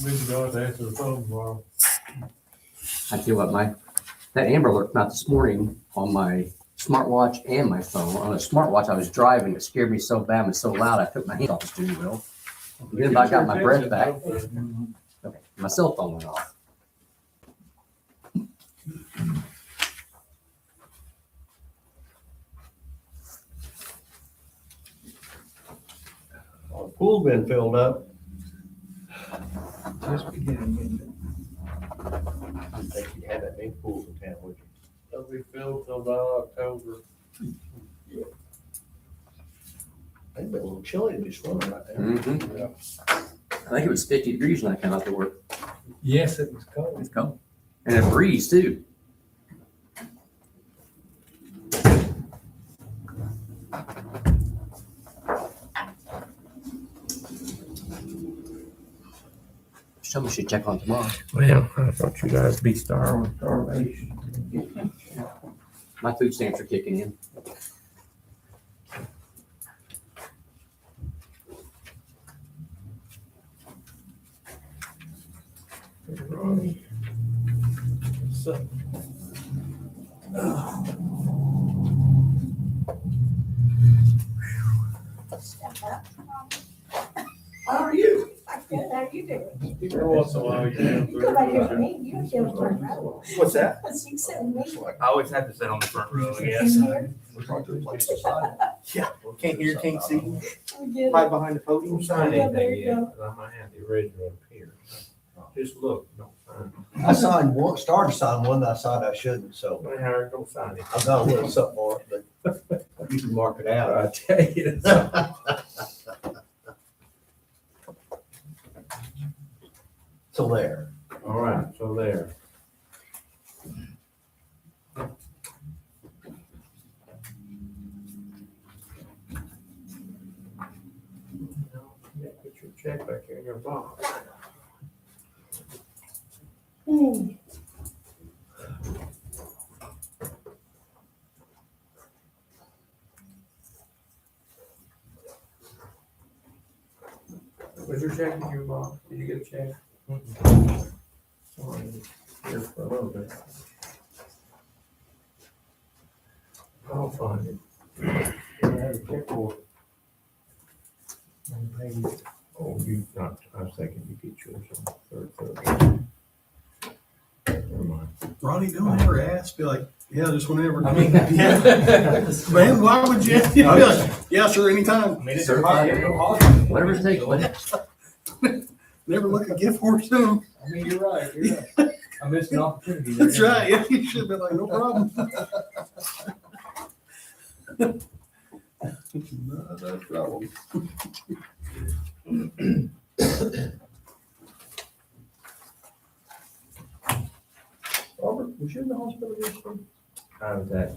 Maybe God to answer the phone tomorrow. I tell you what, that Amber Alert came out this morning on my smartwatch and my phone. On a smartwatch, I was driving. It scared me so bad and so loud, I took my hand off the steering wheel. Then about got my breath back. Okay, my cell phone went off. The pool's been filled up. Just beginning. I think you had that many pools in town, would you? They'll be filled till about October. It's been a little chilly this morning right there. Mm-hmm. I think it was 50 degrees when I came out to work. Yes, it was cold. It's cold. And a breeze too. Somebody should check on tomorrow. Well, I thought you guys be starvation. My food stamps are kicking in. Ronnie. So, How are you? I'm good, how you doing? Every once in a while, you have You come back here with to. me, you feel the front row. What's that? Cause you sit with me. I always have to sit on the front row, I in guess. here. Can't hear, can't see. We get it. Hide behind the podium. Don't sign Yeah, there anything you yet, go. 'cause I might have the original up here. Just look, don't sign. I signed one, started signing one that I signed I shouldn't, so Hey, Howard, don't sign it. I've got a little something on it, but you can mark it out. I tell you. So there. All right, so there. Yeah, put your check back here in your box. Was your check in your box? Did you get a check? Sorry, here for a little bit. I'll find it. I have a check for it. And maybe, oh, you not, I was thinking you get yours on third. Never mind. Ronnie, don't ever ask, be like, yeah, just whenever. I mean, Man, why would you? You'd be like, yeah, sure, anytime. it's Certified. hard. Whatever it takes, buddy. Never look a gift horse in. I mean, you're right, you're right. I missed an opportunity there. That's right. Yeah, you should be like, no problem. Not a problem. Robert, was you in the hospital yesterday? I was at,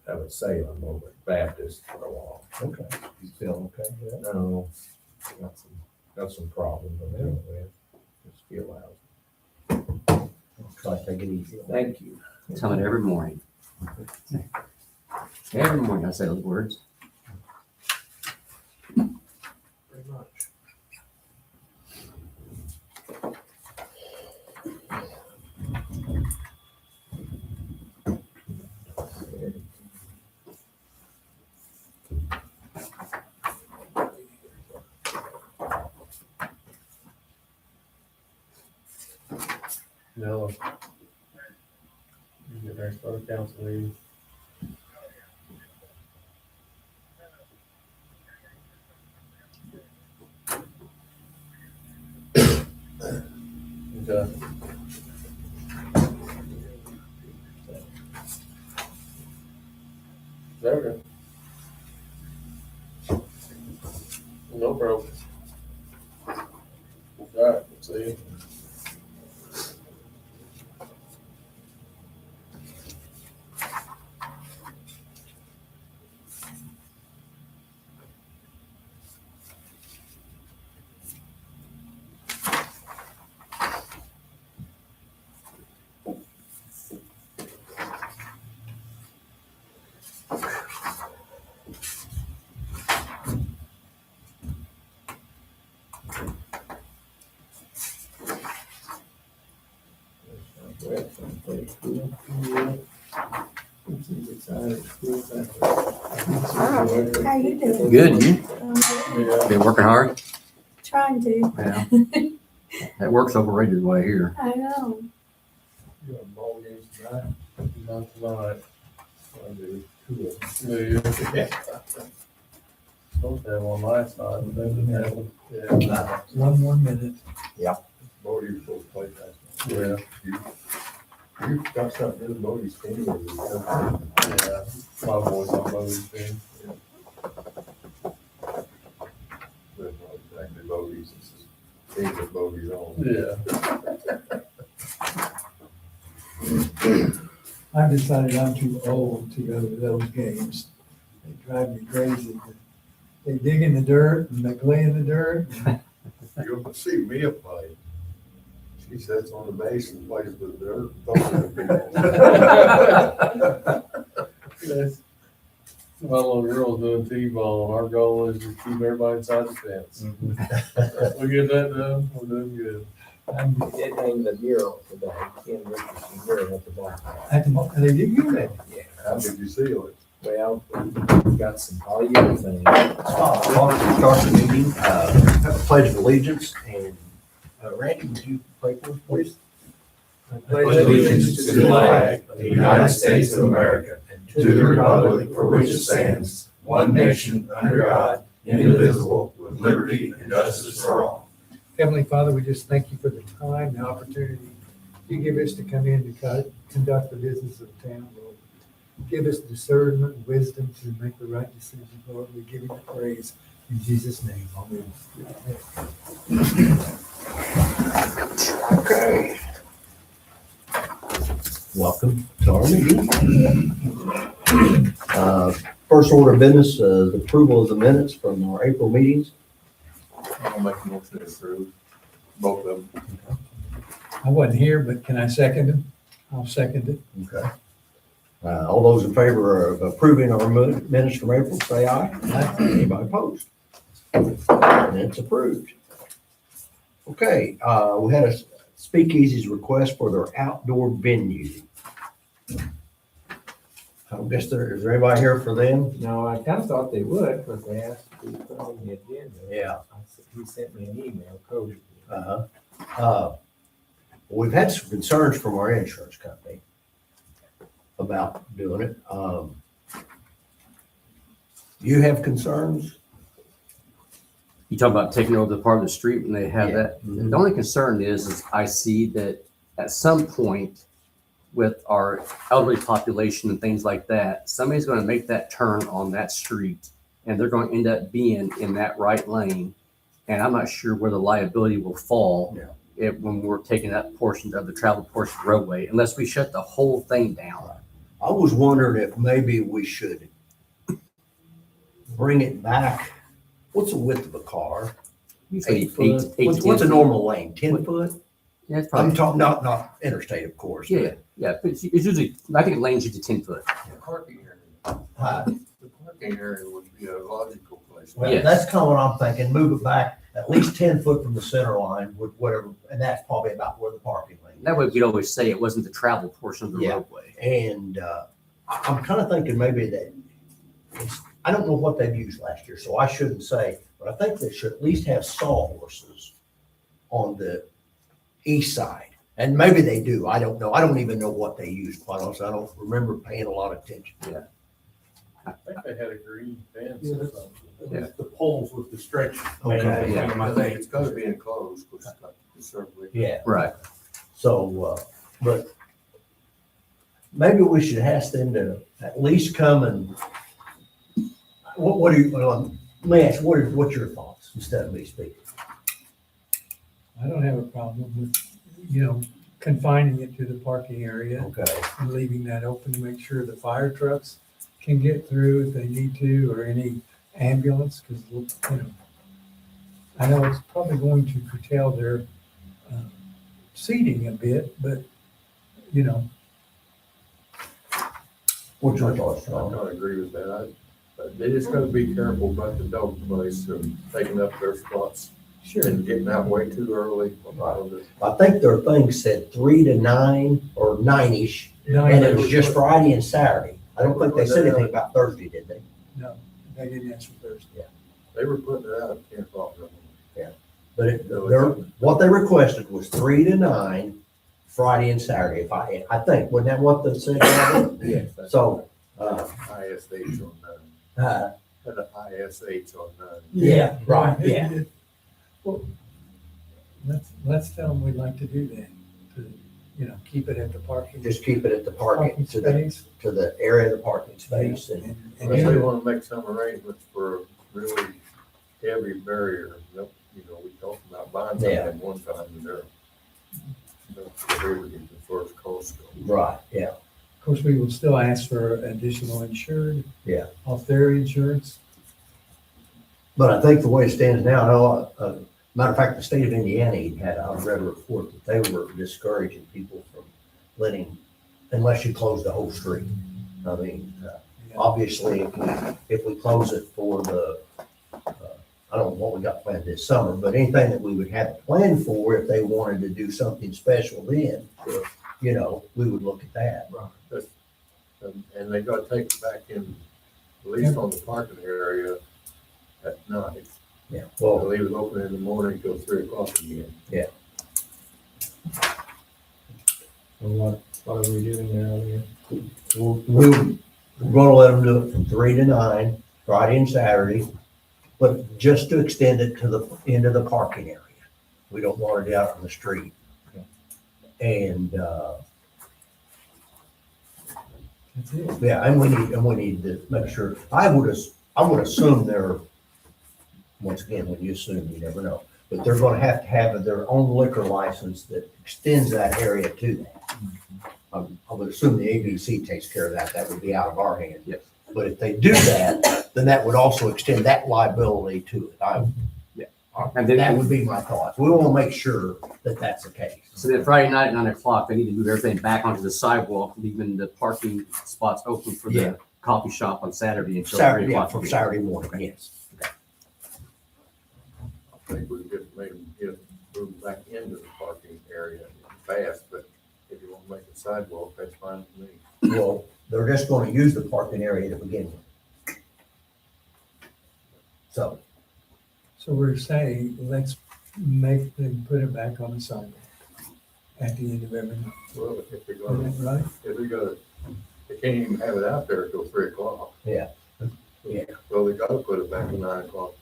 I would say I'm over at Baptist for a while. Okay. You feeling okay? Yeah. No, got some problems I'm dealing with. Just feel out. Try to take it easy. Thank you. Tell it every morning. Every morning I say those words. Very much. No. You get our start council meeting. Okay. There we go. No problem. All right, see you. How you doing? Good, you? Yeah. Been working hard? Trying to. Yeah. That work's overrated way here. I know. You have ball games tonight? Not tonight. I do. Do you? Supposed to have one last night, but that didn't happen. Yeah. One more minute. Bodie's supposed to play that. Yeah. You got something to do with Bodie's team or Yeah. My boy's on Bodie's team. exactly Bodie's, this is team that Bodie's on. Yeah. I've decided I'm too old to go to those games. They drive me crazy. They dig in the dirt and they play in the dirt. You'll see Mia play. She sits on the base and plays with dirt. throwing at people. Yes. My little girl's doing T-ball, and our goal is to keep everybody inside the fence. We get that done, we're doing good. I'm It named the mural today, Ken Richardson mural at the bottom. at the, they dig you that. How did you seal it? Well, we got some polyurethane. Start the meeting, have a pledge of allegiance, and Randy, would you pray for us, please? Pledge allegiance to the flag of the United States of America, and to the republic for which it stands, one nation, under God, indivisible, with liberty and justice for all. Heavenly Father, we just thank you for the time, the opportunity you give us to come in to conduct the business of town, Lord. Give us discernment and wisdom to make the right decisions, Lord. We give you the praise in Jesus' name. Amen. Okay. Welcome to our meeting. First order of business, the approval of the minutes from our April meetings. I'll make a motion to approve both of them. I wasn't here, but can I second it? I'll second it. Okay. All those in favor of approving our minutes from April, say aye. Anybody opposed? And it's approved. Okay, we had a Speakeasy's request for their outdoor venue. I guess is there anybody here for them? No, I kind of thought they would, because they asked to be put on the agenda. Yeah. He sent me an email, Cody. We've had some concerns from our insurance company about doing it. You have concerns? You talk about taking over the part of the street and they have Yeah. that. The only concern is I see that at some point with our elderly population and things like that, somebody's going to make that turn on that street and they're going to end up being in that right lane. And I'm not sure where the liability will fall when we're taking that portion of the travel portion of the roadway, unless we shut the whole thing down. I was wondering if maybe we should bring it back. What's the width of a car? Usually 8 foot? eight to What's 10 a normal lane? 10 foot? Yeah, it's I'm probably, talking, not interstate, of course. yeah. But it's usually, I think lanes usually 10 foot. The parking area. Huh? The parking area would be a logical place. Well, Yes. that's kind of what I'm thinking. Move it back at least 10 foot from the center line with whatever, and that's probably about where the parking lane is. That way we could always say it wasn't the travel portion of the Yeah. roadway. And I'm kind of thinking maybe that I don't know what they've used last year, so I shouldn't say, but I think they should at least have sawhorses on the east side. And maybe they do. I don't know. I don't even know what they use, quite honestly. I don't remember paying a lot of attention. I think they had a green fence Yeah, or that's- something. Yeah. The poles with the stretch. Okay. Yeah. I think it's gotta be enclosed, because it's got the circle. Yeah. Right. So, but maybe we should ask them to at least come and, what do you, let me ask, what's your thoughts instead of me speaking? I don't have a problem with, confining it to the parking area Okay. and leaving that open to make sure the fire trucks can get through if they need to, or any ambulance, because, I know it's probably going to curtail their seating a bit, but, What's your thoughts, I Tom? don't agree with that. But they just gotta be careful about the dog place and taking up their spots Sure. And getting out way too early. I think their thing said 3 to 9 or 9-ish, and it was just Friday and Saturday. I don't think they said anything about Thursday, did they? No, they didn't ask for Thursday. They were putting it out at 10 o'clock. But what they requested was 3 to 9, Friday and Saturday, I think, wasn't that what they said? Yes. So, ISH on none. Had an ISH on none. Yeah, right, yeah. Well, let's tell them we'd like to do that, to, keep it at the parking. just keep it at the parking, to space. the area of the parking space. And And Unless they you- want to make some arrangements for a really heavy barrier. We talked about buying Yeah. something one time and they're getting the first cost. Right, yeah. Of course, we will still ask for additional insured. Yeah. Off their insurance. But I think the way it stands now, I know, matter of fact, the state of Indiana I read a report that they were discouraging people from unless you close the whole street. I mean, obviously, if we close it for I don't know what we got planned this summer, but anything that we would have planned for, if they wanted to do something special then, we would look at that. And they gotta take it back in, at least on the parking area at night. Yeah, They'll well, leave it open in the morning till 3 o'clock again. And what are we doing now then? we're gonna let them do it from 3 to 9, Friday and Saturday, but just to extend it to the end of the parking area. We don't want it out on the street. And, That's it. yeah, and we need to make sure, I would assume they're, once again, when you assume, you never know, but they're gonna have to have their own liquor license that extends that area to that. I would assume the ABC takes care of that. That would be out of our hands. Yes. But if they do that, then that would also extend that liability to it. And then- That would be my thoughts. We want to make sure that that's the case. So then Friday night at 9 o'clock, they need to move everything back onto the sidewalk, leaving the parking spots open for Yeah. the coffee shop on Saturday until 3 Saturday, yeah, o'clock. from again. Saturday morning, yes. I think we just made them move back into the parking area fast, but if you want to make a sidewalk, that's fine with me. Well, they're just going to use the parking area to begin with. So, So we're saying, let's make them put it back on the sidewalk at the end of every month. Well, if they're Is gonna, that right? if they're gonna, they can't even have it out there till 3 o'clock. Yeah. Yeah. Well, they gotta put it back at 9 o'clock.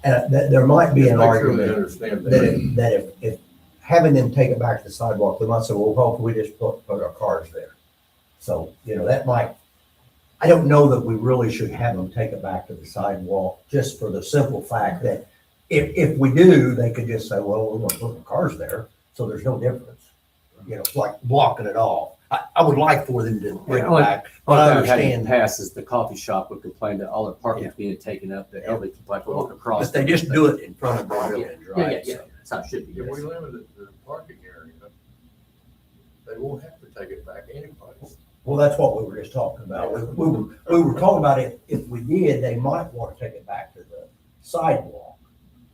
there might be Just an make sure they argument understand that if having them take it back to the sidewalk, they might say, well, how can we just put our cars there? So, that might, I don't know that we really should have them take it back to the sidewalk, just for the simple fact that if we do, they could just say, well, we're gonna put the cars there, so there's no difference. Like blocking it off. I would like for them to bring it Only- back, but I What I've had in understand. the past is the coffee shop would complain that all the parking's being taken up, that elderly people have to walk across. But they just do it in front of the buildings, Yeah, right? yeah, that's how it should be. If we yes. limited the parking area, they won't have to take it back anyways. Well, that's what we were just talking about. We were talking about if we did, they might want to take it back to the sidewalk.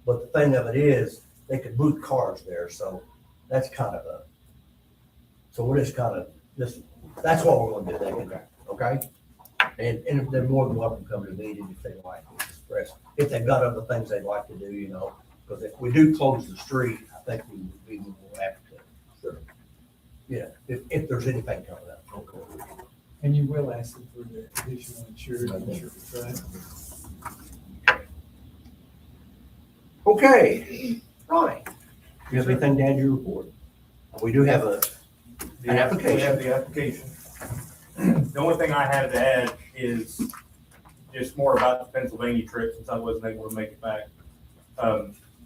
But the thing of it is, they could boot cars there, so that's kind of so we're just that's what we're gonna do there, okay? And if they're more than welcome to come to the meeting if they like to express, if they've got other things they'd like to do, because if we do close the street, I think we will have to. Sure. Yeah, if there's anything coming up. Okay. And you will ask them for the additional insurance, right? Okay, right. You have anything to add to your report? We do have an application. We have the application. The only thing I have to add is just more about the Pennsylvania trip, since I wasn't able to make it back.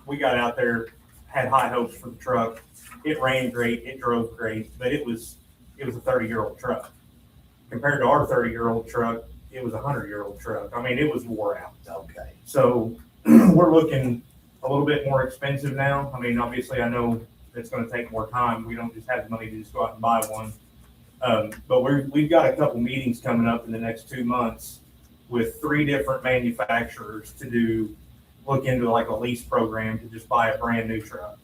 We got out there, had high hopes for the truck. It ran great, it drove great, but it was a 30-year-old truck. Compared to our 30-year-old truck, it was a 100-year-old truck. I mean, it was wore out. Okay. So we're looking a little bit more expensive now. I mean, obviously, I know it's going to take more time. We don't just have the money to just go out and buy one. But we've got a couple meetings coming up in the next 2 months with 3 different manufacturers to do look into like a lease program to just buy a brand new truck.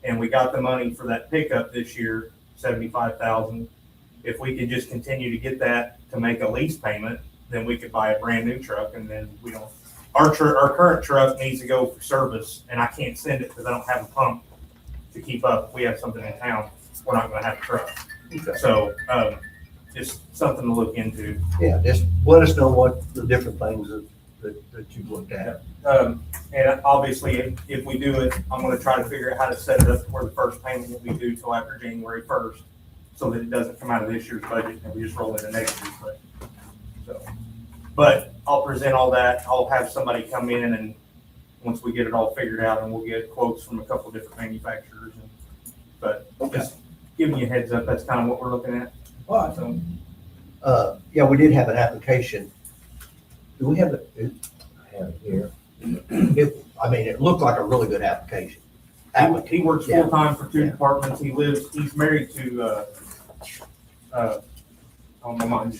And we got the money for that pickup this year, 75,000. If we could just continue to get that to make a lease payment, then we could buy a brand new truck, and then we don't, our current truck needs to go for service, and I can't send it because I don't have a pump to keep up. If we have something in town, we're not gonna have a truck. Okay. So, just something to look into. Yeah, just let us know what the different things that you've looked at. And obviously, if we do it, I'm gonna try to figure out how to set it up where the first payment will be due till after January 1st, so that it doesn't come out of this year's budget and we just roll into next year's budget. So, but I'll present all that. I'll have somebody come in, and once we get it all figured out, and we'll get quotes from a couple of different manufacturers. But just giving you a heads up, that's kind of what we're looking at. All right. So, Yeah, we did have an application. Do we have it? I have it here. I mean, it looked like a really good application. he works Yeah. full-time for 2 Yeah. departments. He's married to, oh, my mind,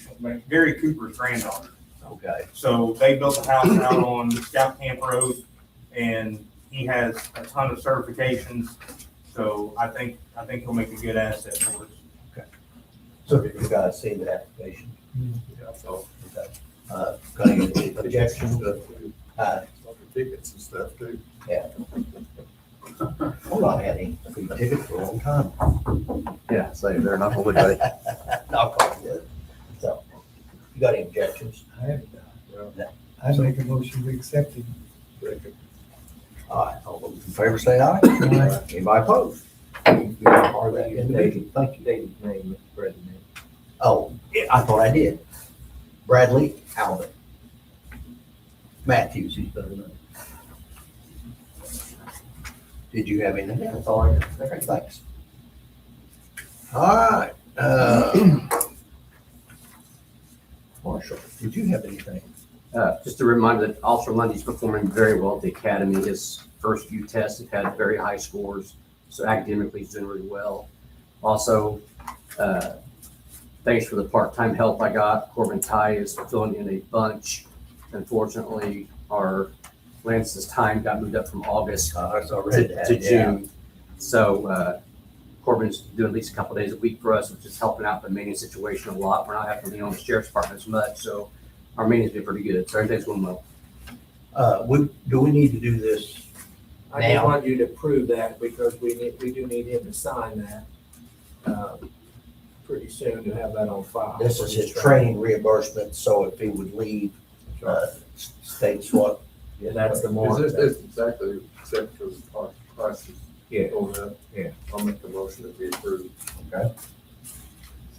Gary Cooper's granddaughter. Okay. So they built a house out on Scout Camp Road, and he has a ton of certifications. So I think he'll make a good asset for us. So did you guys see the application? Yeah, so, Okay. Got any objections to, tickets and stuff too. I've not had any free tickets for a long time. Yeah, so they're not holding buddy. Knock on wood. So, you got any objections? I have it. I make a motion, we accept it. All right, all those in favor say aye. Anybody opposed? You are part of that individual. Thank you. David's name, Mr. President. Oh, yeah, I thought I did. Bradley Alvin. Matthews, he's better known. Did you have anything? That's all I got. Okay, thanks. All right, Marshall, did you have anything? Just a reminder that Officer Lundy's performing very well at the academy. His first few tests have had very high scores, so academically he's doing really well. Also, thanks for the part-time help I got. Corbin Ty is filling in a bunch. Unfortunately, our Lance's time got moved up from August I saw read that, to yeah. June. So Corbin's doing at least a couple days a week for us, which is helping out the maintenance situation a lot. We're not having to lean on the sheriff's department as much, so our maintenance has been pretty good. So everything's going well. Do we need to do this? I just Now. want you to prove that because we do need him to sign that, pretty soon to have that on file. This is his training reimbursement, so if he would leave, states what? Yeah, that's the more. Is this exactly except for the prices? Yeah. Going up? Yeah. I'll make the motion to be approved.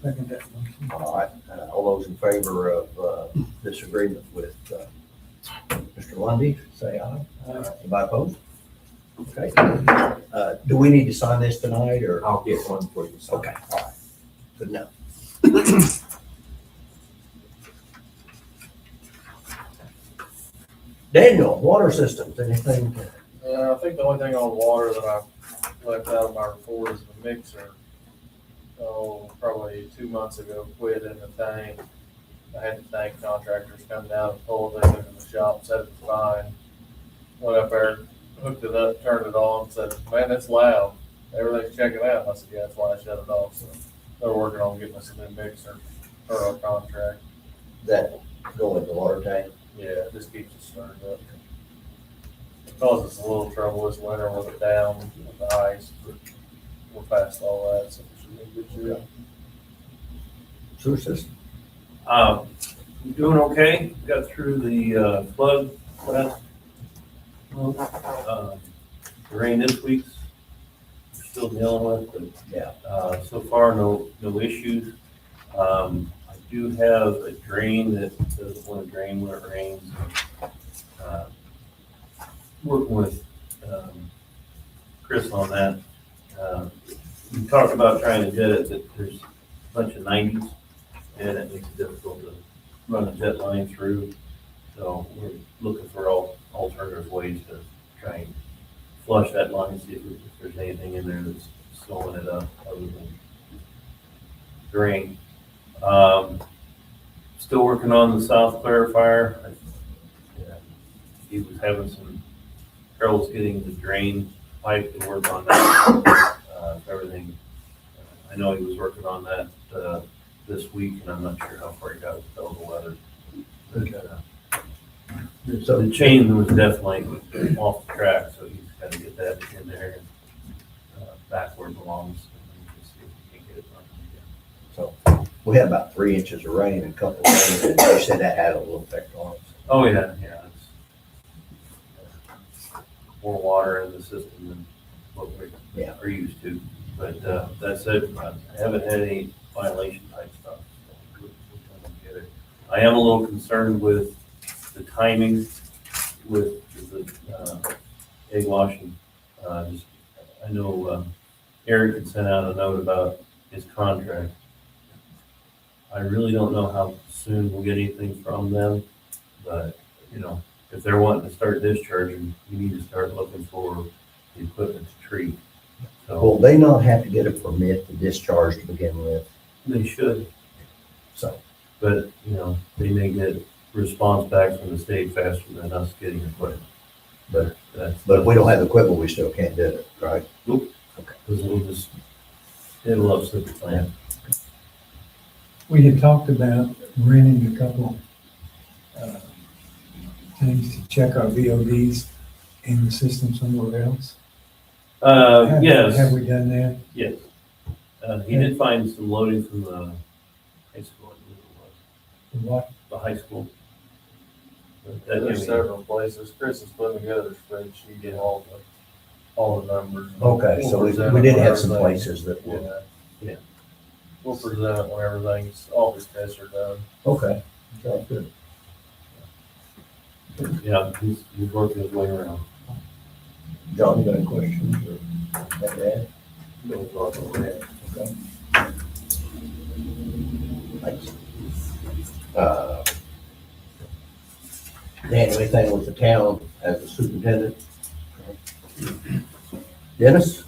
Second that motion. All right, all those in favor of this agreement with Mr. Lundy, say aye. Anybody opposed? Okay. Do we need to sign this tonight, or? I'll get one for you. Okay, all right. Good enough. Daniel, water systems, anything? I think the only thing on water that I left out of my report is the mixer. Oh, probably 2 months ago, quit in the tank. I had the tank contractors come down and pull it into the shop, said it's fine. Went up there, hooked it up, turned it on, said, man, it's loud. Everything's checking out. I said, yeah, that's why I shut it off. So they're working on getting us a new mixer for our contract. That go in the water tank? Yeah, it just keeps it stirred up. It causes a little trouble this winter with it down, with the ice, but we're past all that, so it should be a good year. Sewer system? Doing okay, got through the flood last month. The rain this week's we're still dealing with, but Yeah. so far, no issues. I do have a drain that doesn't want to drain when it rains. Working with Chris on that. We talked about trying to jet it, but there's a bunch of 90s, and it makes it difficult to run a jet line through. So we're looking for alternative ways to try and flush that line, see if there's anything in there that's slowing it up other than drain. Still working on the south clarifier. He was having some Carol's getting the drain pipe to work on that. Everything, I know he was working on that, this week, and I'm not sure how far he got with all the weather. But, So the chain was definitely off the track, so he's got to get that in there and back where it belongs. And just see if we can get it running again. So we had about 3 inches of rain and a couple of rains, and you said that had a little effect on us. Oh, yeah, yeah. It's more water in the system than what we Yeah. are used to. But that's it. I haven't had any violation type stuff. So we'll come and get it. I am a little concerned with the timing with the egg washing. I know Eric had sent out a note about his contract. I really don't know how soon we'll get anything from them, but, you know, if they're wanting to start discharging, you need to start looking for the equipment to treat. So Will they not have to get a permit to discharge to begin with? they should, So, but, you know, they may get response back from the state faster than us getting equipment. But- that's. but if we don't have the equipment, we still can't do it, right? Because we'll just, it'll upset the plan. We had talked about renting a couple things to check our VODs in the system somewhere else. Have Yes, we done that? yes. He did find some loading from the high school, I believe it was, What? the high school. But that There's gave me- several places. Chris is putting together a spreadsheet, get all the numbers. Okay, so we did have some places that were, Yeah. Yeah. We'll present it when everything's, all these tests are done. okay. Sounds good. Yeah, he's working his way around. John, you got any questions or have to add? No problem. Okay. Thanks. Dan, anything with the town as a superintendent? Dennis?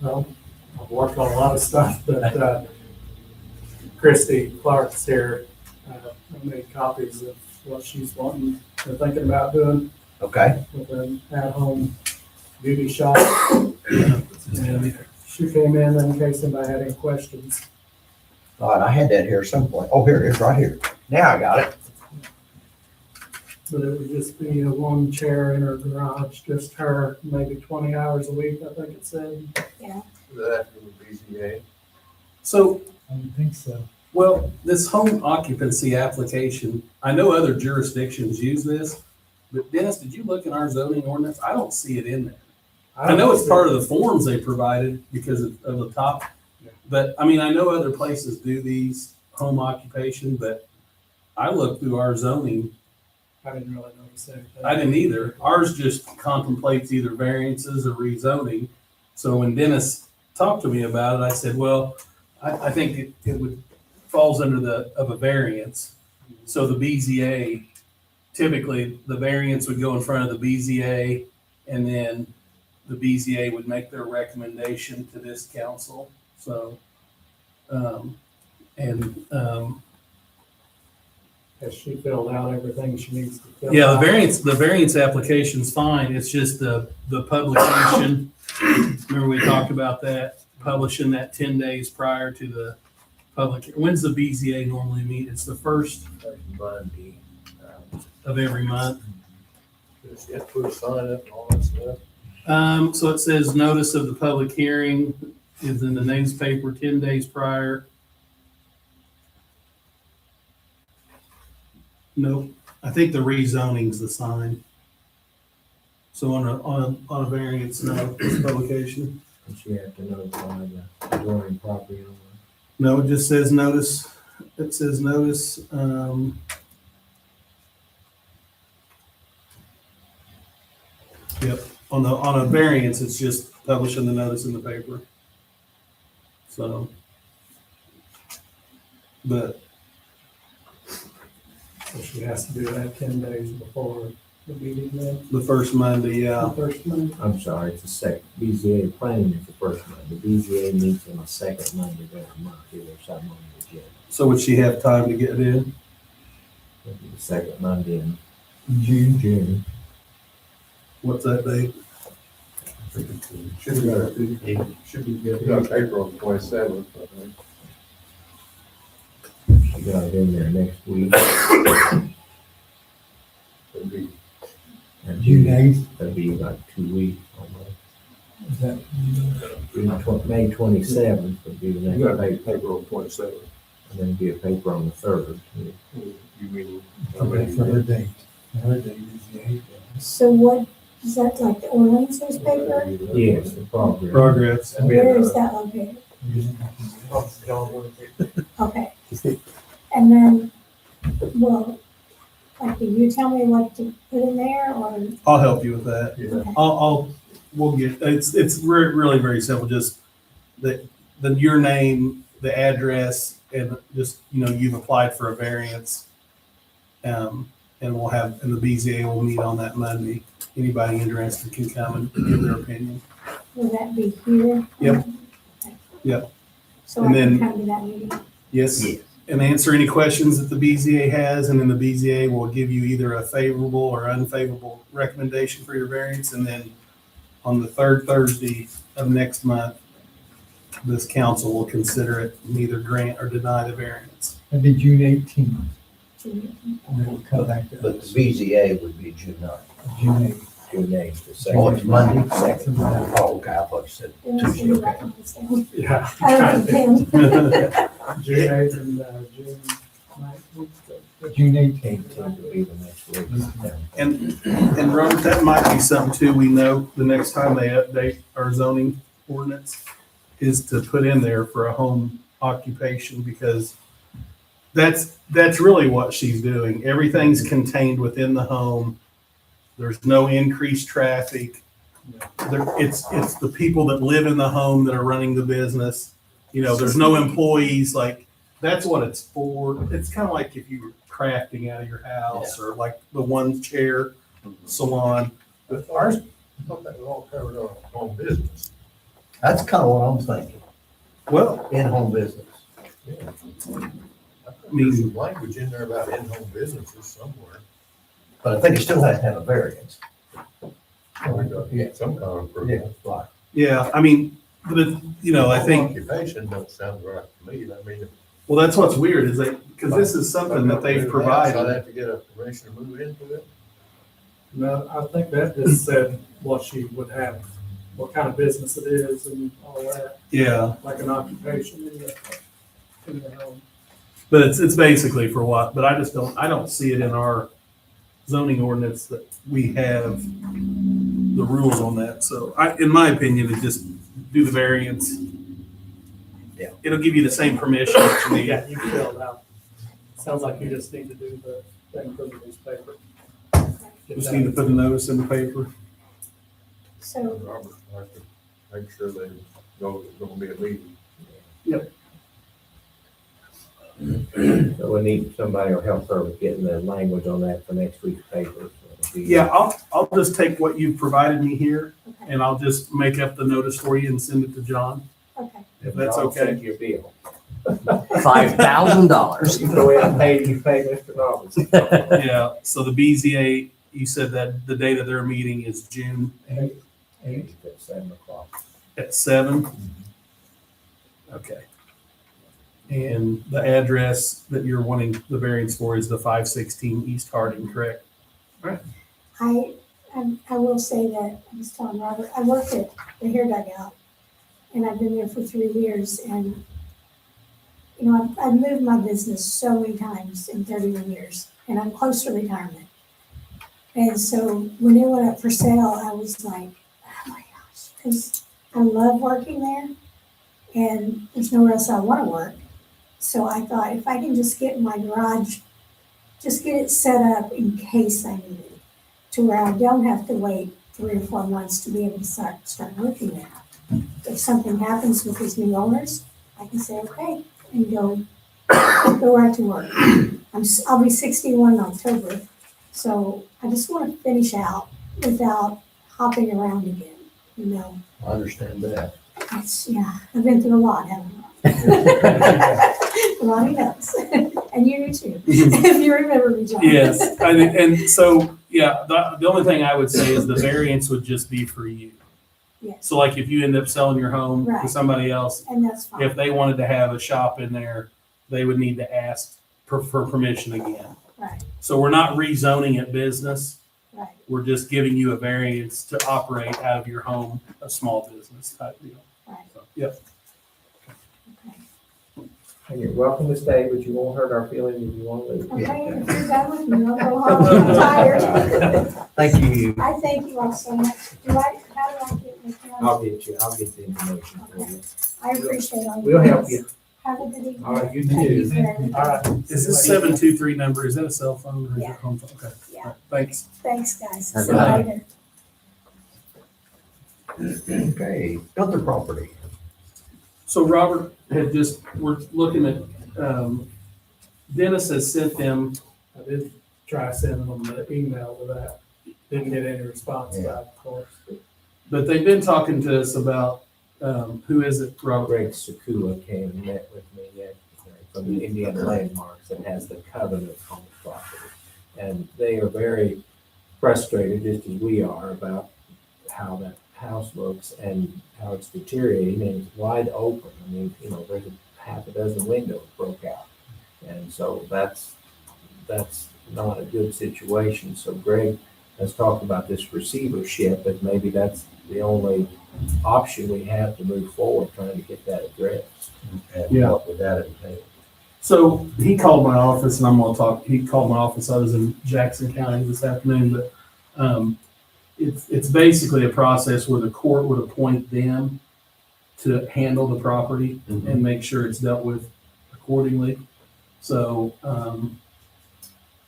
Well, I've worked on a lot of stuff, but Christy Clark's here. I made copies of what she's wanting, or thinking about doing Okay. with an at-home beauty shop. And she came in case anybody had any questions. All right, I had that here someplace. Oh, here it is, right here. Now I got it. But it would just be a one chair in her garage, just her, maybe 20 hours a week, I think it said. Does that have to do with BZA? So, I don't think so. well, this home occupancy application, I know other jurisdictions use this, but Dennis, did you look in our zoning ordinance? I don't see it in there. I know it's part of the forms they provided because of the top, but I mean, I know other places do these home occupation, but I looked through our zoning, I didn't really notice anything. I didn't either. Ours just contemplates either variances or rezoning. So when Dennis talked to me about it, I said, well, I think it would, falls under of a variance. So the BZA, typically the variance would go in front of the BZA, and then the BZA would make their recommendation to this council. So, Has she filled out everything she needs to fill out? yeah, the variance application's fine. It's just the publication. Remember we talked about that, publishing that 10 days prior to the public. When's the BZA normally meet? It's the first Monday. of every month. Just get put a sign up and all that stuff. So it says notice of the public hearing is in the newspaper 10 days prior. Nope, I think the rezoning's the sign. So on a variance, no, it's publication. And she had to notify the adjoining property owner. No, it just says notice, it says notice, yep, on a variance, it's just publishing the notice in the paper. So. But, So she has to do that 10 days before the meeting then, the first Monday, yeah. the first Monday. I'm sorry, it's the second, BZA planning is the first Monday. The BZA meets on the second Monday of every month, either something on the agenda. So would she have time to get it in? It'll be the second Monday in June. June. What's that date? Should be good. April 27th, I think. You got it in there next week. It'd be June 8th, That'll be about 2 weeks almost. is that, May 27th would be the You next got paper, April 27th. and then be a paper on the 3rd. You mean, for her date? Her date is the 8th. So what, is that like the Orleans newspaper? Yes, the progress. Progress. Where is that located? Yeah. Okay. And then, well, like, do you tell me what to put in there or? I'll help you with that. Yeah. We'll get, it's really very simple, just your name, the address, and just, you've applied for a variance. And and the BZA will meet on that Monday. Anybody interested can come and give their opinion. Will that be here? Yep. Yep. So I And can then- come to that meeting? Yes. Yes. And answer any questions that the BZA has, and then the BZA will give you either a favorable or unfavorable recommendation for your variance. And then on the third Thursday of next month, this council will consider it and either grant or deny the variance. That'd be June 18th, June and then we'll come back to But us, the BZA would be June 9th. June 8th. June 8th, the second. Oh, it's Monday? Second. Oh, okay, I thought you said It was Tuesday, in okay. that Yeah. I don't think June 8th and June 9th. June 18th. 18th will be the next week. And Robert, that might be something too, we know the next time they update our zoning ordinance is to put in there for a home occupation, because that's really what she's doing. Everything's contained within the home. There's no increased traffic. It's the people that live in the home that are running the business. There's no employees, like, that's what it's for. It's kind of like if you were crafting out of your house, or like the one chair salon. But ours, I thought that was all covered on home business. That's kind of what I'm thinking, Well, in-home business. I thought there's some language in there about in-home businesses somewhere. But I think you still have to have a variance. We got Yeah. some kind of approval. Right. yeah, I mean, but I think, Occupation don't sound right to me. I mean. well, that's what's weird is because this is something that they've I'd provided. have to get a permission to move into it. No, I think that just said what she would have, what kind of business it is and all that, Yeah, like an occupation in the home. but it's basically for what, but I don't see it in our zoning ordinance that we have the rules on that. So in my opinion, it just do the variance. Yeah. It'll give you the same permission that you need. Yeah, you fill it out. Sounds like you just need to do the thing for the newspaper. Just need to put a notice in the paper. So, Robert, I have to make sure they know there's gonna be a meeting. So we need somebody or help her with getting the language on that for next week's paper. So it'll be- Yeah, I'll just take what you've provided me here okay, and I'll just make up the notice for you and send it to John, okay. if that's I'll okay. take your bill. $5,000. You go ahead and pay Mr. Roberts. Yeah, so the BZA, you said that the date of their meeting is June 8th at 7 o'clock. at 7? Okay. And the address that you're wanting the variance for is the 516 East Harding, correct? I will say that, I was telling Robert, I worked at the hair dugout, and I've been there for 3 years, and, I've moved my business so many times in 31 years, and I'm close to retirement. And so when it went up for sale, I was like, oh my gosh, because I love working there, and there's nowhere else I want to work. So I thought, if I can just get my garage, just get it set up in case I need it, to where I don't have to wait 3 or 4 months to be able to start working there. If something happens with these new owners, I can say, okay, and go right to work. I'll be 61 in October, so I just want to finish out without hopping around again, I understand that. I've been through a lot, haven't I? Ronnie knows, and you do too, if you remember me, John. Yes, and so Yeah, the only thing I would say is the variance would just be for you. Yes, So like if you end up selling your home to Right. somebody else, and that's fine. if they wanted to have a shop in there, they would need to ask for permission again. Right, So we're not rezoning it business. right. We're just giving you a variance to operate out of your home, a small business type deal. Right. So, yep. Okay. And you're welcome to stay, but you won't hurt our feelings if you want to leave. Okay, if you're done with me, I'll go home. I'm tired. Thank you. I thank you all so much. How do I get with you? I'll get the information for you. I appreciate all your. We'll help you. Have a good evening. All right, you Thank you too. very much. All right. Is this 723 number, is that a cell phone or is it Yeah. a home phone? Okay. Yeah. All right, thanks. Thanks, guys. Have a See you good night. later. Okay, other property. So Robert had just, we're looking at, Dennis has sent them, I did try sending them the email with that. Didn't get any response back, of course. but they've been talking to us about, who is it, Robert? Greg Sakula came and met with me yesterday from the Indiana Landmarks that has the covenant on the property. And they are very frustrated, just as we are, about how that house looks and how it's deteriorating and it's wide open. I mean, there's a half a dozen windows broke out. And so that's not a good situation. So Greg has talked about this receivership, but maybe that's the only option we have to move forward, trying to get that addressed. And Yeah. what would that entail? So he called my office and I'm gonna talk, he called my office, I was in Jackson County this afternoon, but, it's basically a process where the court would appoint them to handle the property and make sure it's dealt with accordingly. So,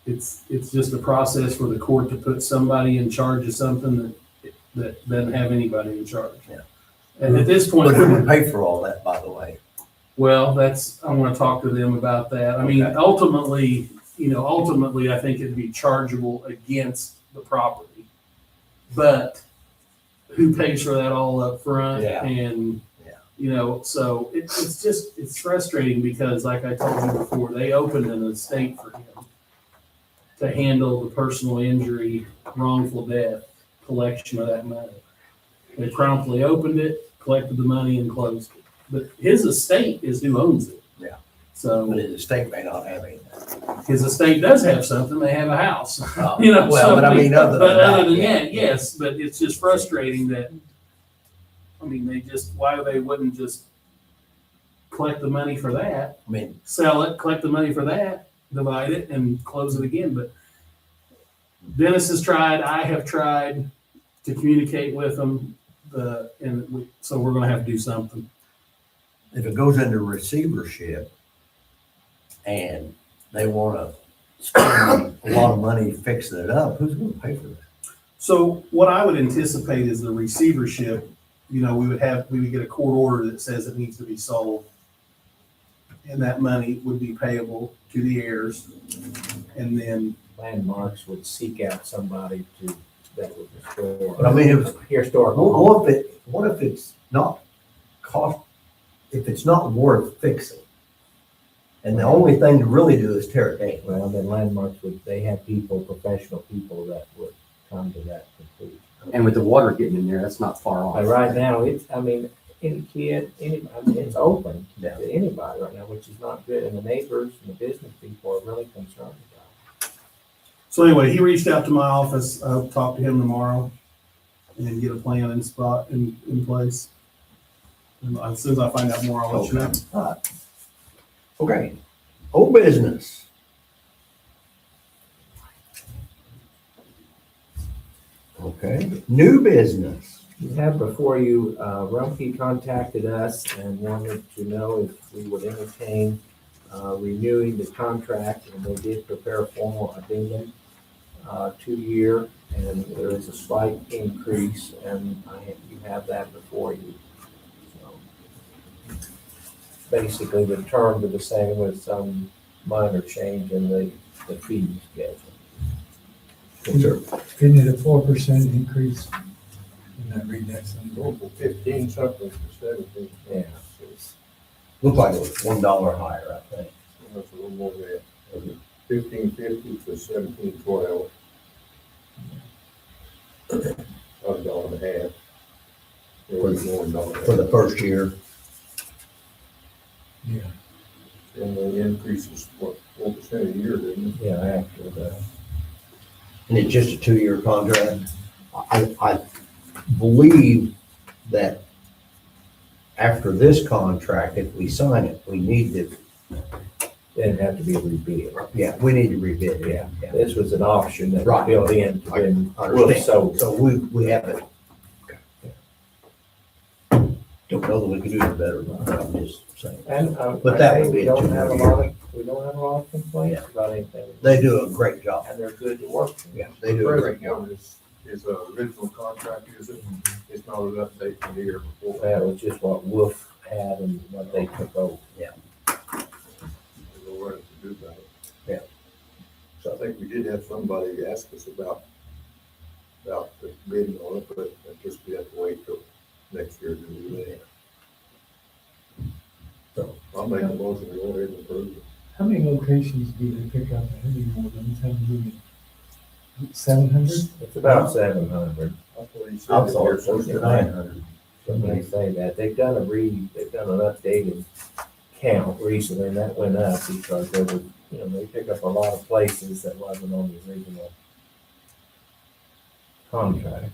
it's just a process for the court to put somebody in charge of something that doesn't have anybody in charge. Yeah. And at this point. But who would pay for all that, by the way? Well, I want to talk to them about that. I mean, Okay. ultimately, I think it'd be chargeable against the property. But who pays for that all up front? Yeah. And, Yeah. so it's frustrating because like I told you before, they opened an estate for him to handle the personal injury, wrongful death, collection of that money. They promptly opened it, collected the money and closed it. But his estate is who owns it. Yeah. So But the state may not have anything. his estate does have something. They have a house. Oh, Well, but I mean, other than that, yeah. yes. But it's just frustrating that, why they wouldn't just collect the money for that, I mean, sell it, collect the money for that, divide it and close it again. But Dennis has tried, I have tried to communicate with them, so we're gonna have to do something. if it goes into receivership and they want to spend a lot of money fixing it up, who's going to pay for that? So what I would anticipate is the receivership, we would get a court order that says it needs to be sold. And that money would be payable to the heirs. And then, Landmarks would seek out somebody that would restore. But I mean, if Historical. what if it's not if it's not worth fixing? And the only thing to really do is tear it down. Well, then Landmarks they have professional people that would come to that conclusion. And with the water getting in there, that's not far off. But right now, any kid, it's open to anybody right now, which is not good. And the neighbors and the business people are really concerned about it. so anyway, he reached out to my office. I'll talk to him tomorrow and get a plan in place. And as soon as I find out more, I'll let you know. All right. Okay, old business. Okay, new business. You have before you, Rumpke contacted us and wanted to know if we would entertain renewing the contract, and they did prepare a formal addendum, 2-year, and there is a slight increase, and you have that before you. So, basically, the terms are the same with some minor change in the fee schedule. Isn't it a 4% increase? Didn't I read that somewhere? 15 something to 17. Yeah. Looked like it was $1 higher, I think. That's a little more than 1550 to 1712. About $1.50. It was more than $1.50. for the first year. Yeah. And the increase was, what, 4% a year, didn't it? Yeah, after the, And it's just a 2-year contract. I believe that after this contract, if we sign it, we need to, it'd have to be rebid. yeah, we need to rebid it. Yeah, this was an option that was Right. built in, to then I we'll understand. sold. So we haven't. Don't know that we can do it better, but I'm just saying. And, But that I would think be we a don't 2-year have a lot of, we don't have a lot of complaints about anything. They do a great job. And they're good to work with. Yeah, they do a great Present job. one is a original contract, is it? It's not an update from the year before. That was just what Wolf had and what they took over. There's no way to do about it. Yeah. So I think we did have somebody ask us about the bidding on it, but I guess we have to wait till next year to do that. So, I'll make a motion to go ahead and approve it. How many locations do they pick up? How many more than 700? It's about 700. I thought he said I'm that sorry, we're supposed to- 900. Somebody say that. They've done an updated count recently, and that went up because there was, they pick up a lot of places that wasn't on the original contract.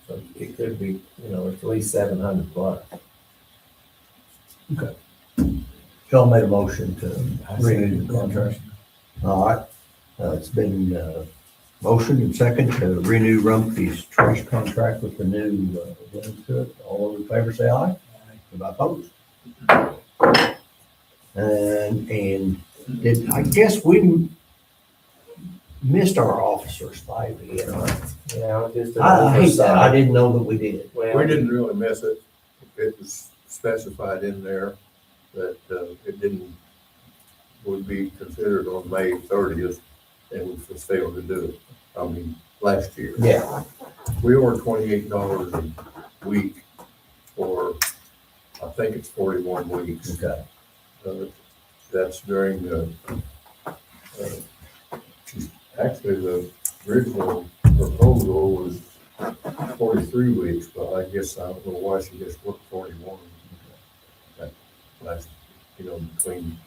So it could be, at least 700 plus. John made a motion to renew the contract. All right. It's been motion and second to renew Rumpke's trash contract with the new Glenn Cook. All those in favor say aye. Anybody opposed? And did, I guess we missed our officers by the, Yeah, just. I hate that. I didn't know that we did. Well, We didn't really miss it. It was specified in there that it would be considered on May 30th, and we just failed to do it. I mean, last year. Yeah. We were $28 a week for, I think it's 41 weeks. Okay. That's during actually the original proposal was 43 weeks, but I guess I don't know why she just worked 41. That last, between.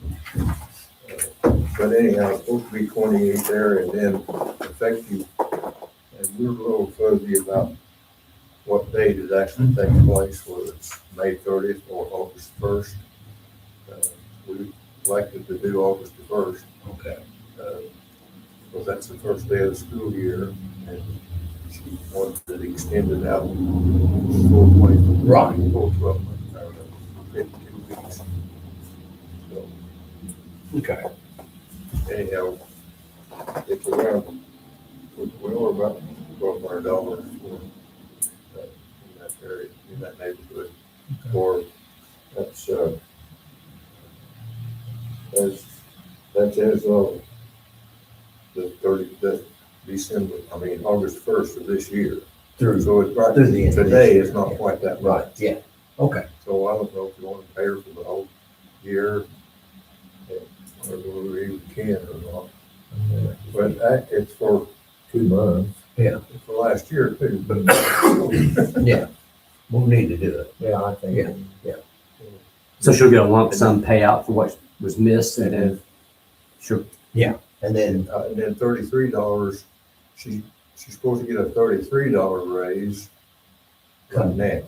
But anyhow, it's supposed to be 28 there and then effective. And we're a little fuzzy about what date is actually taking place, whether it's May 30th or August 1st. We elected to do August the 1st. Okay. Because that's the first day of the school year, and she wants it extended out full 20. Right. Full 12 months, or 52 weeks. So Okay. anyhow, it's around, we're about $1,200 for in that area, in that neighborhood. Or that's as of the December, August 1st of this year. Through, So it's right, through the end of this today year. is not quite that right, much. yeah. Okay. So I don't know if you want to pay her for the whole year, or we even can or not. But it's for 2 months. it's for last year too, but Yeah. We'll need to do it. Yeah, I think. Yeah. So she'll get a lump sum payout for what was missed and then she'll, And then, and then $33, she's supposed to get a $33 raise right now.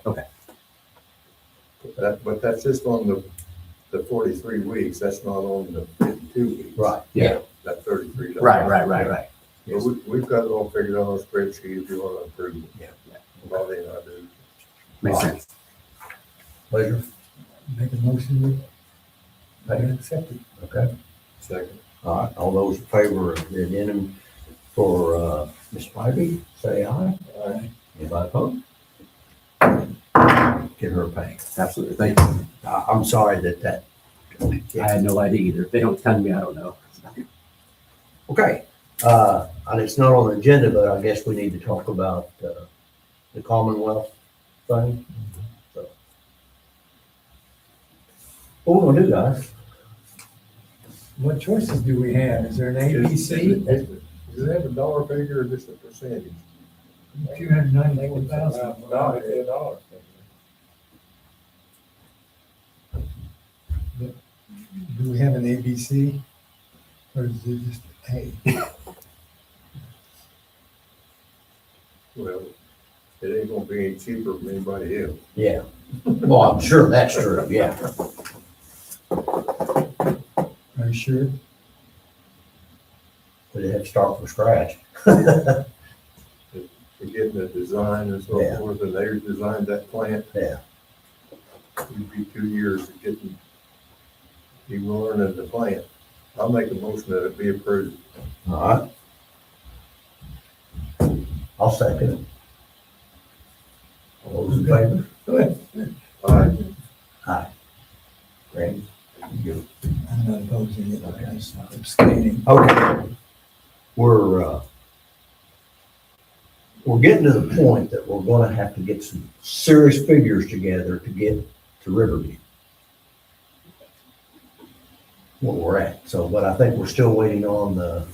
okay. But that's just on the 43 weeks, that's not on the 52 weeks. right, Yeah. That $33. Right. So we've got it all figured out on a spreadsheet if you want to approve it. Yeah. Well, then I do. Makes sense. Pleasure. Make a motion, I accept it. Okay. Second. All right. All those in favor of the addendum for Ms. Spivey, say aye. Aye. Anybody opposed? Get her a pay. Absolutely. Thank you. I'm sorry that. I had no idea either. If they don't tell me, I don't know. Okay. And it's not on the agenda, but I guess we need to talk about the Commonwealth thing. So, what we gonna do, guys? What choices do we have? Is there an A, B, C? Does it have a dollar figure or just a percentage? $294,000. $10. Do we have an ABC? Or is it just A? Well, it ain't gonna be any cheaper than anybody else. Yeah. Well, I'm sure that's true, yeah. Are you sure? But they have to start from scratch. For getting the design and so Yeah. forth, and they designed that plant. Yeah. It'd be 2 years of getting, you learning the plant. I'll make a motion that it be approved. All right. I'll second it. All those in favor? Aye. Great. I'm not opposing it, I'm just abstaining. Okay. We're getting to the point that we're gonna have to get some serious figures together to get to Riverview. Where we're at, so, but I think we're still waiting on the,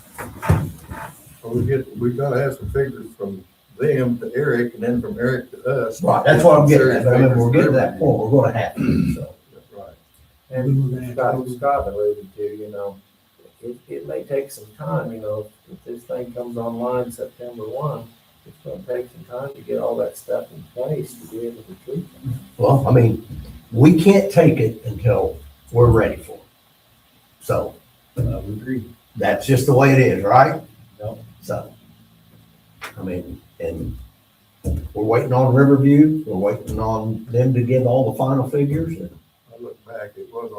Well, we gotta have some figures from them to Eric and then from Eric to us. right, that's what I'm getting at, but I mean, we're getting to that point, we're gonna have to, so. That's right. And Scott alluded to, you know, it may take some time, you know, if this thing comes online September 1, it's gonna take some time to get all that stuff in place to be able to treat it. Well, I mean, we can't take it until we're ready for it. So, I would agree. that's just the way it is, right? Yep. So, I mean, and we're waiting on Riverview, we're waiting on them to give all the final figures, and I look back, it was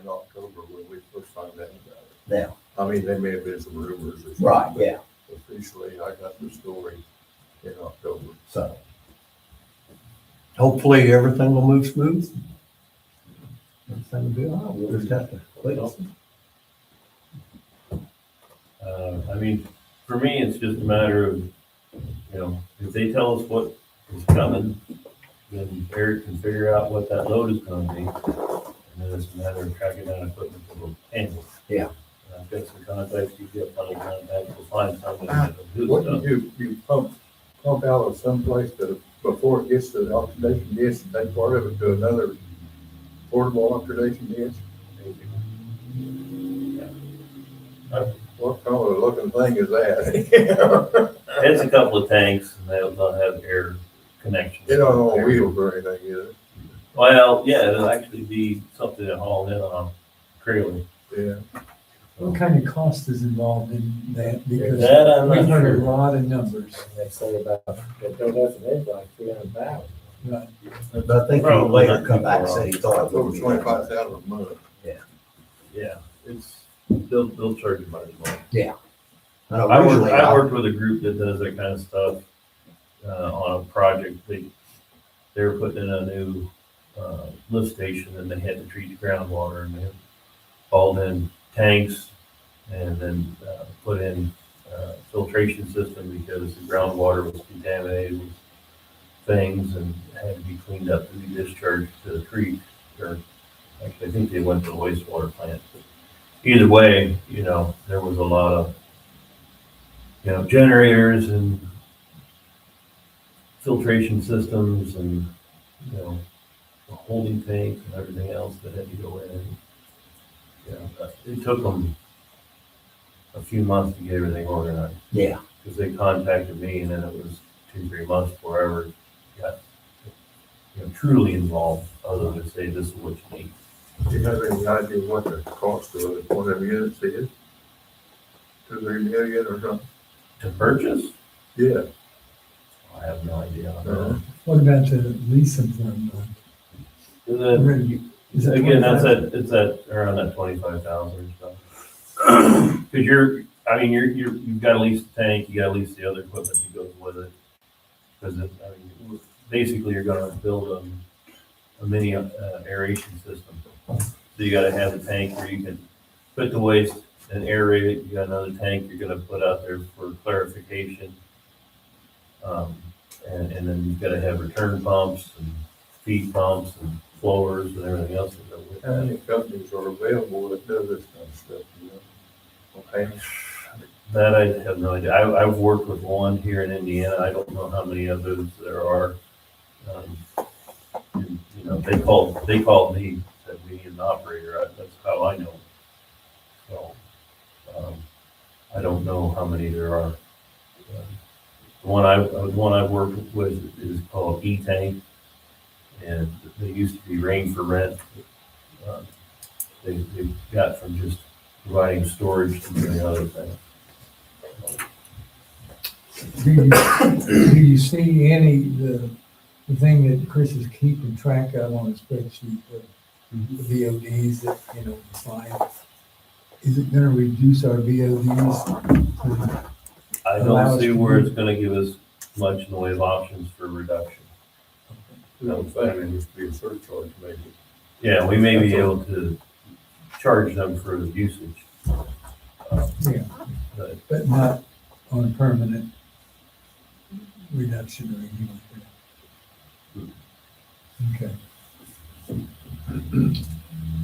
in October when we first found out about it. now, I mean, there may have been some rumors or something. right, yeah, Officially, I got the story in October. so. Hopefully, everything will move smooth. Everything will be all right, we'll just have to wait. I mean, for me, it's just a matter of, you know, if they tell us what is coming, then Eric can figure out what that load is gonna be. And then it's a matter of tracking down equipment that will handle it. Yeah. And I've got some contacts, you get plenty of contacts, we'll find something that'll do What stuff. you pump out of someplace to, before it gets to the oxidation ditch, and take part of it to another portable oxidation ditch? What kind of looking thing is that? It's a couple of tanks, and they'll have air connections. It don't on wheels or anything, is it? Well, yeah, it'll actually be something that hauled in on a trailer. Yeah. What kind of cost is involved in that? Because That I'm we've not heard a sure. lot of numbers. And they say about, that don't have an like 300,000. Right. But I think he'll later come back and say he thought it would Over be. 25,000 a month. Yeah, they'll charge you money more. I know I usually worked with a group that does that kind of stuff, on a project. They were putting in a new, lift station, and they had to treat the groundwater, and they hauled in tanks and then, put in, filtration system because the groundwater was contaminated with things and had to be cleaned up to be discharged to the creek. Or actually, I think they went to the wastewater plant. But either way, you know, there was a lot of, you know, generators and filtration systems and, you know, the holding tanks and everything else that had to go in. You know, it took them a few months to get everything organized, Yeah, because they contacted me, and then it was 2-3 months before I ever got, you know, truly involved, other than to say, this is what you need. Do you have any idea what the cost of one of the units is? 2-3 million or something? To purchase, Yeah. I have no idea on that. What about to lease them for a month? And then, Is it again, 25? it's at around that 25,000 or so. Because you've got to lease the tank, you got to lease the other equipment that goes with it. Because basically you're going to build a mini aeration system. So you got to have a tank where you can put the waste and aerate it. You got another tank you're going to put out there for clarification. And then you've got to have return pumps and feed pumps and floors and everything else that go with How that. many companies are available that do this kind of stuff, you know? Okay. That I have no idea. I've worked with one here in Indiana. I don't know how many others there are. And, you know, they called me, said we need an operator. That's how I know. So, I don't know how many there are. The one I've worked with is called E-Tank, and they used to be Rain for Rent. They got from just providing storage to doing other things. Do you see any, the thing that Chris is keeping track of on his spreadsheet, the VODs that, you know, find? Is it gonna reduce our VODs? I don't see where it's gonna give us much in the way of options for reduction. Just be a surcharge maybe. Yeah, we may be able to charge them for the usage. Yeah, But but not on a permanent reduction or anything like that. Okay.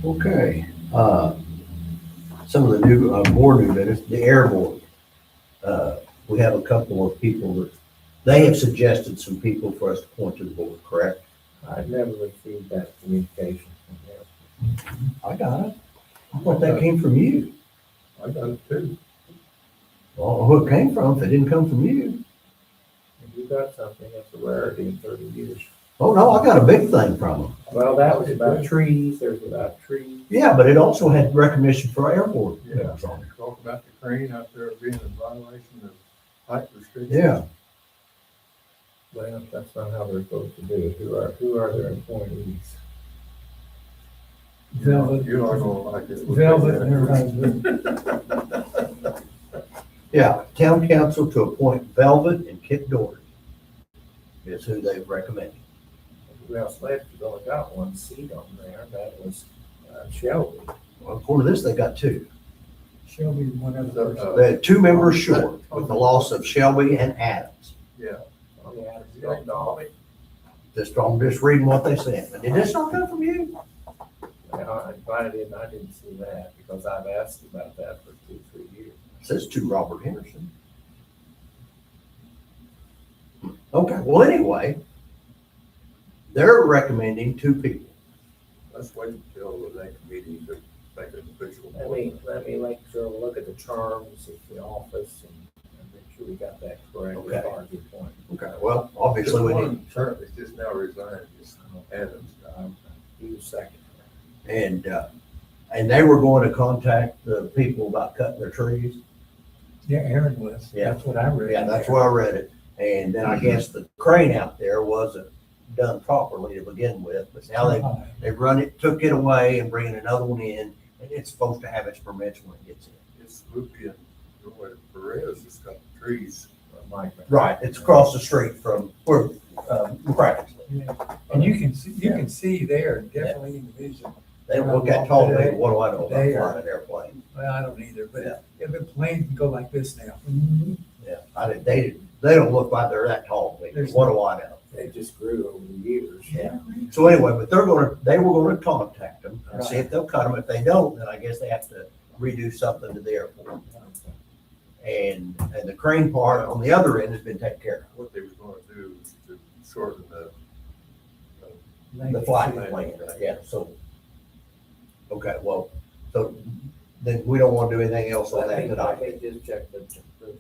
Okay, some of the new, more new business, the air board. We have a couple of people that, they have suggested some people for us to point to the board, correct? I've never received that communication from them. I got it. I thought that came from you. I got it too. Well, who it came from, if it didn't come from you. If you got something, that's a rarity in 30 years. Oh, no, I got a big thing from them. Well, that was about trees, there's about trees. Yeah, but it also had recognition for air board. Yeah, talk about the crane out there being in violation of height restrictions. Yeah, Well, that's not how they're supposed to do it. Who are their employees? Velvet, You're not gonna like it. Velvet and her husband. yeah, town council to appoint Velvet and Kip Doherty is who they've recommended. Who else left? You've only got one seat on there. That was Shelby. Well, according to this, they got two. Shelby, one other person. They had two members short with the loss of Shelby and Adams. Yeah. Oh, yeah, it's got Dolly. I'm just reading what they said. But did this not come from you? I'm glad I didn't see that because I've asked about that for 2-3 years. It says to Robert Henderson. Okay, well, anyway, they're recommending two people. Let's wait until the next meeting to make an official. Let me make sure, we'll look at the terms of the office and make sure we got that correct. Okay. As far as your point. Okay, well, Just obviously we need, one term, it's just now resigned, it's Adams. He was second. and they were going to contact the people about cutting their trees. Yeah, Aaron was. Yeah. That's what I read. Yeah, that's where I read it. And then I guess the crane out there wasn't done properly to begin with, but now they've run it, took it away and bringing another one in, and it's supposed to have its permits when it gets in. It's Lupe and Perez has got the trees. Mike. Right, it's across the street from where, practically. Yeah. And you can see there, definitely in the vision. They look at tall, they, what do I know about They are- flying an airplane? Well, I don't either, but Yeah. if a plane can go like this now. Yeah, they don't look like they're that tall, to me. There's What do I know? They just grew over the years. Yeah. So anyway, but they were gonna contact them and see if they'll cut them. If they don't, then I guess they have to redo something to the airport. And the crane part on the other end has been taken care What they was gonna do is to shorten the. of. The flight plan, yeah, so. Okay, well, so then we don't wanna do anything else on that Let tonight. me just check the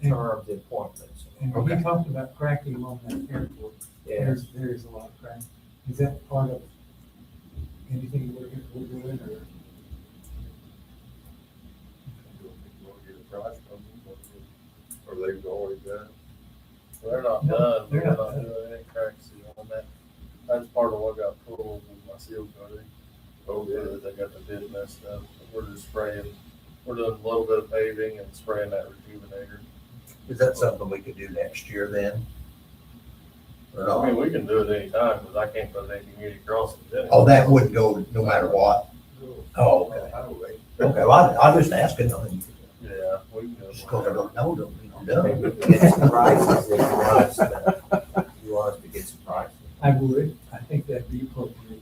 terms, the appointments. And when you talked about cracking on that airport, Yeah, there's a lot of cracking. Is that part of anything we're doing or? Get a price from them, or they've already done. They're not No, done, they're we're not not done. doing any crack seal on that. That's part of what got pulled with my seal coating. Oh, yeah. They got the bid messed up. We're just spraying, we're doing a little bit of paving and spraying that rejuvenator. Is that something we could do next year then? Or I mean, not? we can do it anytime, because I can't put any community crossings in. Oh, that wouldn't go no matter what? Oh, okay. I don't think. Okay, well, I'm just asking, I mean, Yeah, we can do just it. because I don't know, don't mean I'm maybe done. we can get some prices if you want us to get some prices. I would, I think that'd be appropriate.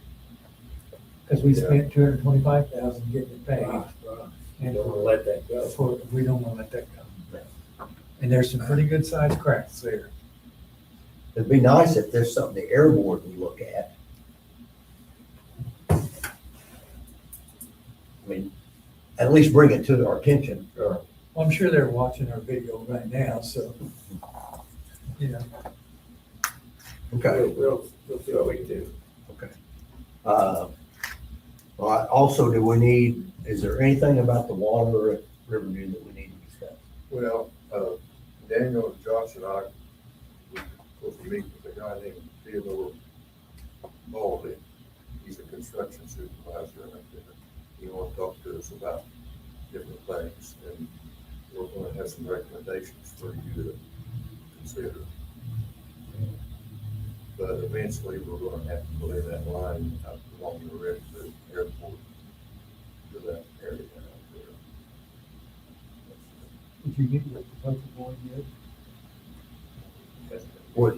Because we spent $225,000 getting it paved. You don't want to let that go. We don't want to let that go. And there's some pretty good sized cracks there. It'd be nice if there's something the air board would look at. I mean, at least bring it to our attention. Sure. Well, I'm sure they're watching our video right now, so, you know. Okay. We'll see what we can do. Well, also, is there anything about the water at Riverview that we need to discuss? Well, Daniel, Josh, and I, we supposed to meet with a guy named Theodore Baldy. He's a construction supervisor out there. He wants to talk to us about different things, and we're going to have some recommendations for you to consider. But eventually, we're going to have to put in that line out along the rest of the airport to that area out there. Did you get your proposal going yet? What,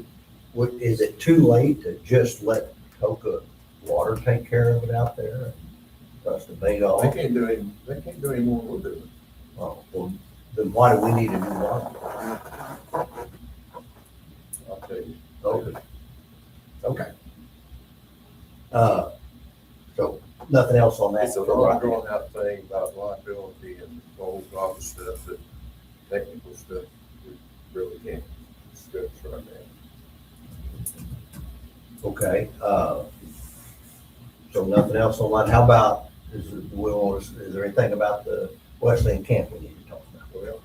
is it too late to just let Coca Water take care of it out there? For us to bait off? They can't do any more than we're doing. Oh, well, then why do we need a new water? I'll tell you. Okay. Okay. So nothing else on that? It's a long drawn out thing about liability and all other stuff, that technical stuff, we really can't discuss right now. Okay, so nothing else on that. How about, is there anything about the Wesleyan camp we need to talk about? Well,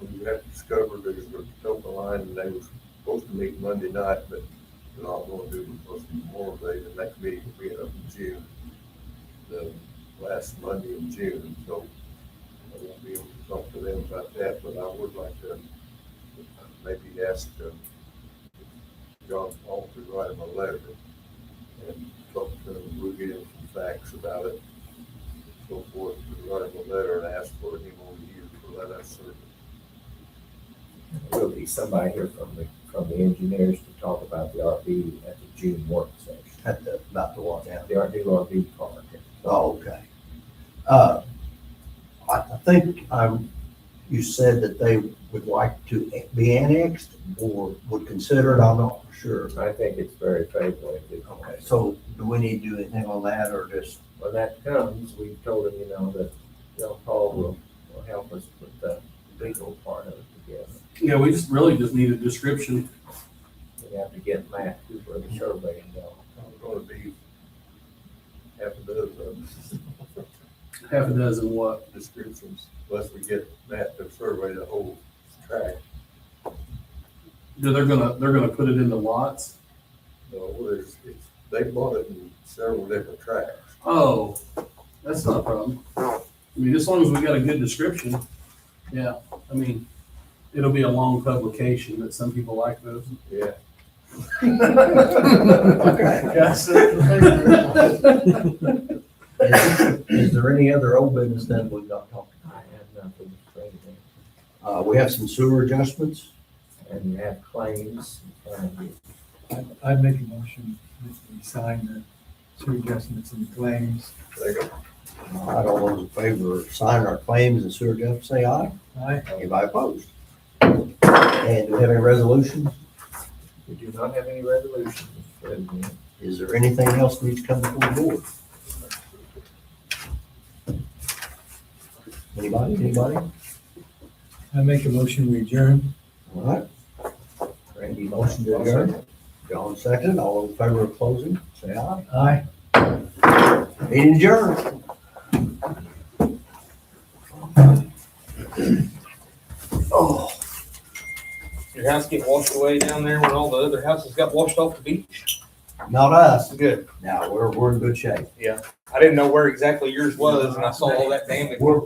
we have to discover there's a total line, and they were supposed to meet Monday night, but they're not going to do it because Memorial Day. The next meeting will be in June, the last Monday in June, so I won't be able to talk to them about that, but I would like to maybe ask John Paul to write him a letter and talk to him, we'll get him some facts about it, so forth, to write him a letter and ask for him on you for that service. There'll be somebody here from the engineers to talk about the RV at the June work session. About the what now? The new RV park. Oh, okay. I think you said that they would like to be annexed or would consider it. I'm not sure. I think it's very favorable. Okay, so do we need to do anything on that or just? When that comes, we told them, that Paul will help us put the legal part of it together. Yeah, we just need a description. We have to get Matt for the survey and go. I'm going to be half a dozen Half a dozen what? descriptions, unless we get Matt to survey the whole track. They're gonna put it into lots? No, they bought it in several different tracks. Oh, that's not a problem. I mean, as long as we got a good description, yeah. I mean, it'll be a long publication, but some people like those. Yeah. Is there any other old business that we've not talked I have nothing to say today. about? We have some sewer adjustments. And you have claims in front of you. I'd make a motion that we sign the sewer adjustments and claims. All right, all those in favor of signing our claims and sewer adjustments, say aye. Aye. Anybody opposed? And do we have any resolutions? We do not have any resolutions. Mr. President. Is there anything else that needs to come before the board? Anybody? I make a motion, we adjourn. All right. Randy, motion to adjourn. John second. All in favor of closing, say aye. Aye. Meeting adjourned. Oh, Your house get washed away down there when all the other houses got washed off the beach? not us. Good. Now, we're in good shape. I didn't know where exactly yours was, and I saw all that damage. We're